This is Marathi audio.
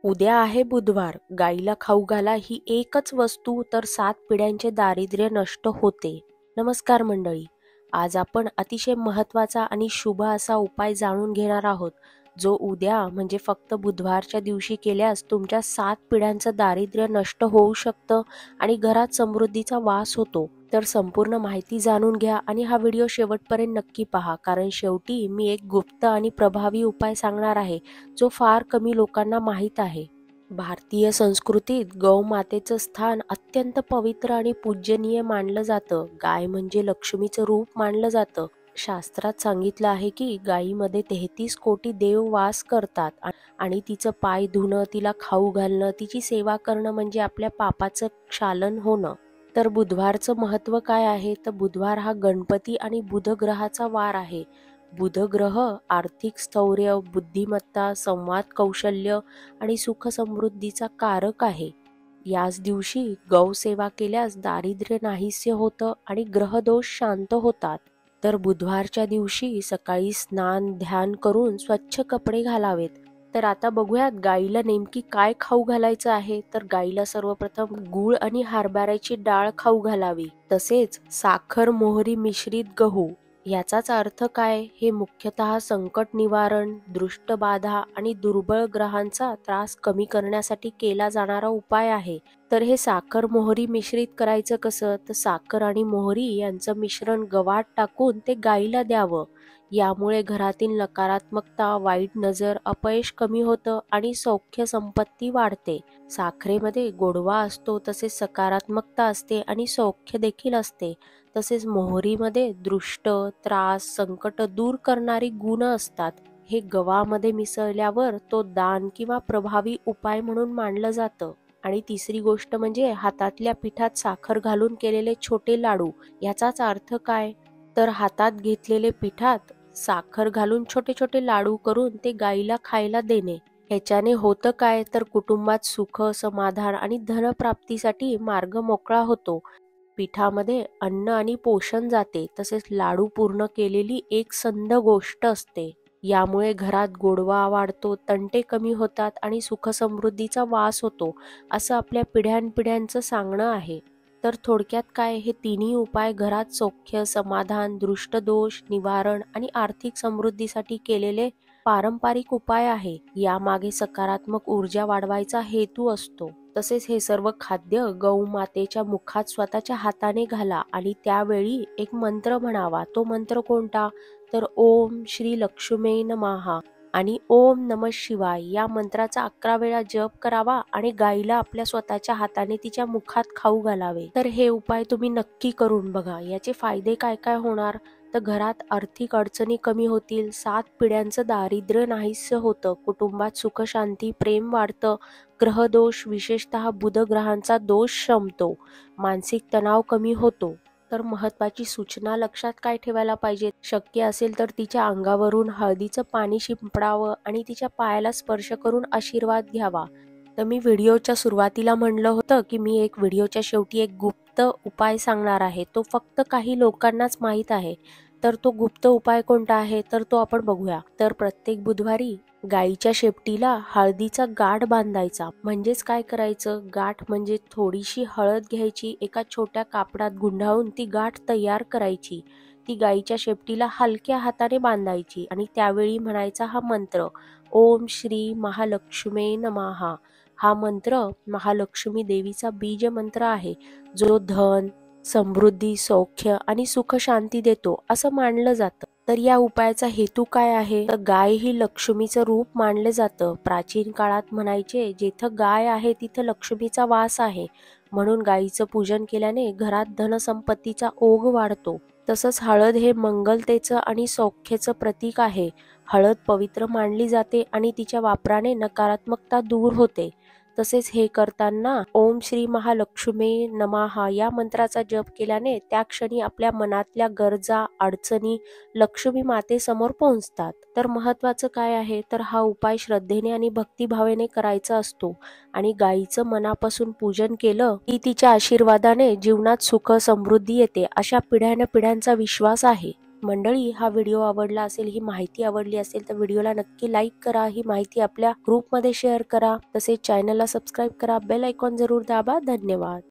उद्या आहे बुधवार, गाईला खाऊ घाला ही एकच वस्तू तर 7 पिढ्यांचे दारिद्र्य नष्ट होते. नमस्कार मंडळी, आज आपण अतिशय महत्त्वाचा आणि शुभ असा उपाय जाणून घेणार आहोत, जो उद्या म्हणजे फक्त बुधवारच्या दिवशी केल्यास तुमच्या 7 पिढ्यांचं दारिद्र्य नष्ट होऊ शकतं आणि घरात समृद्धीचा वास होतो. तर संपूर्ण माहिती जाणून घ्या आणि हा व्हिडिओ शेवटपर्यंत नक्की पहा, कारण शेवटी मी एक गुप्त आणि प्रभावी उपाय सांगणार आहे, जो फार कमी लोकांना माहीत आहे. भारतीय संस्कृतीत गौमातेचं स्थान अत्यंत पवित्र आणि पूजनीय मानलं जातं. गाय म्हणजे लक्ष्मीचं रूप मानलं जातं. शास्त्रात सांगितलं आहे की गायीमध्ये 33 कोटी देव वास करतात आणि तिचं पाय धुणं, तिला खाऊ घालणं, तिची सेवा करणं म्हणजे आपल्या पापाचं क्षालन होणं. तर बुधवारचं महत्त्व काय आहे? तर बुधवार हा गणपती आणि बुध ग्रहाचा वार आहे. बुध ग्रह आर्थिक स्थैर्य, बुद्धिमत्ता, संवाद कौशल्य आणि सुख समृद्धीचा कारक आहे. याच दिवशी गौसेवा केल्यास दारिद्र्य नाहीसे होतं आणि ग्रहदोष शांत होतात. तर बुधवारच्या दिवशी सकाळी स्नान ध्यान करून स्वच्छ कपडे घालावेत. तर आता बघूयात गाईला नेमकी काय खाऊ घालायचं आहे. तर गाईला सर्वप्रथम गूळ आणि हरभऱ्याची डाळ खाऊ घालावी, तसेच साखर मोहरी मिश्रित गहू. याचाच अर्थ काय? हे मुख्यतः संकट निवारण, दृष्टबाधा आणि दुर्बळ ग्रहांचा त्रास कमी करण्यासाठी केला जाणारा उपाय आहे. तर हे साखर मोहरी मिश्रित करायचं कसं? तर साखर आणि मोहरी यांचं मिश्रण गव्हात टाकून ते गाईला द्यावं. यामुळे घरातील नकारात्मकता, वाईट नजर, अपयश कमी होतं आणि सौख्य संपत्ती वाढते. साखरेमध्ये गोडवा असतो, तसेच सकारात्मकता असते आणि सौख्य देखील असते. तसेच मोहरीमध्ये दृष्ट, त्रास, संकट दूर करणारी गुण असतात. हे गव्हामध्ये मिसळल्यावर तो दान किंवा प्रभावी उपाय म्हणून मानलं जातं. आणि तिसरी गोष्ट म्हणजे हातातल्या पिठात साखर घालून केलेले छोटे लाडू. याचाच अर्थ काय? तर हातात घेतलेले पिठात साखर घालून छोटे छोटे लाडू करून ते गाईला खायला देणे. ह्याच्याने होतं काय? तर कुटुंबात सुख, समाधान आणि धनप्राप्तीसाठी मार्ग मोकळा होतो. पिठामध्ये अन्न आणि पोषण जाते, तसेच लाडू पूर्ण केलेली एक संध गोष्ट असते. यामुळे घरात गोडवा वाढतो, तंटे कमी होतात आणि सुख समृद्धीचा वास होतो, असं आपल्या पिढ्यानपिढ्यांचं सांगणं आहे. तर थोडक्यात काय? हे तिन्ही उपाय घरात सौख्य, समाधान, दृष्टदोष निवारण आणि आर्थिक समृद्धीसाठी केलेले पारंपरिक उपाय आहे. यामागे सकारात्मक ऊर्जा वाढवायचा हेतू असतो. तसेच हे सर्व खाद्य गौमातेच्या मुखात स्वतःच्या हाताने घाला आणि त्यावेळी एक मंत्र म्हणावा. तो मंत्र कोणता? तर ओम श्री लक्ष्मी नमः आणि ओम नमः शिवाय या मंत्राचा 11 वेळा जप करावा आणि गाईला आपल्या स्वतःच्या हाताने तिच्या मुखात खाऊ घालावे. तर हे उपाय तुम्ही नक्की करून बघा. याचे फायदे काय काय होणार? तर घरात आर्थिक अडचणी कमी होतील, 7 पिढ्यांचं दारिद्र्य नाहीसं होतं, कुटुंबात सुख शांती प्रेम वाढतं, ग्रहदोष विशेषतः बुध ग्रहांचा दोष शमतो, मानसिक तणाव कमी होतो. तर महत्त्वाची सूचना लक्षात काय ठेवायला पाहिजे? शक्य असेल तर तिच्या अंगावरून हळदीचं पाणी शिंपडावं आणि तिच्या पायाला स्पर्श करून आशीर्वाद घ्यावा. तर मी व्हिडिओच्या सुरुवातीला म्हणलं होतं की मी व्हिडिओच्या शेवटी एक गुप्त उपाय सांगणार आहे. तो फक्त काही लोकांनाच माहीत आहे. तर तो गुप्त उपाय कोणता आहे? तर तो आपण बघूया. तर प्रत्येक बुधवारी गाईच्या शेपटीला हळदीचा गाठ बांधायचा. म्हणजेच काय करायचं? गाठ म्हणजे थोडीशी हळद घ्यायची, एका छोट्या कापडात गुंडाळून ती गाठ तयार करायची. ती गाईच्या शेपटीला हलक्या हाताने बांधायची आणि त्यावेळी म्हणायचा हा मंत्र, ओम श्री महालक्ष्मी नमः. हा मंत्र महालक्ष्मी देवीचा बीज मंत्र आहे, जो धन, समृद्धी, सौख्य आणि सुख शांती देतो असं मानलं जातं. तर या उपायाचा हेतू काय आहे? तर गाय ही लक्ष्मीचं रूप मानलं जातं. प्राचीन काळात म्हणायचे, जेथं गाय आहे तिथं लक्ष्मीचा वास आहे. म्हणून गायीचं पूजन केल्याने घरात धनसंपत्तीचा ओघ वाढतो. तसंच हळद हे मंगलतेचं आणि सौख्याचं प्रतीक आहे. हळद पवित्र मानली जाते आणि तिच्या वापराने नकारात्मकता दूर होते. तसेच हे करताना ओम श्री महालक्ष्मी नमः या मंत्राचा जप केल्याने त्या क्षणी आपल्या मनातल्या गरजा, अडचणी लक्ष्मी मातेसमोर पोहोचतात. तर महत्त्वाचं काय आहे? तर हा उपाय श्रद्धेने आणि भक्तिभावेने करायचा असतो आणि गायीचं मनापासून पूजन केलं की तिच्या आशीर्वादाने जीवनात सुख समृद्धी येते, अशा पिढ्यानपिढ्यांचा विश्वास आहे. मंडळी, हा व्हिडिओ आवडला असेल, ही माहिती आवडली असेल तर व्हिडिओला नक्की लाईक करा, ही माहिती आपल्या ग्रुपमध्ये शेअर करा, तसेच चॅनलला सबस्क्राईब करा, बेल आयकॉन जरूर दाबा. धन्यवाद.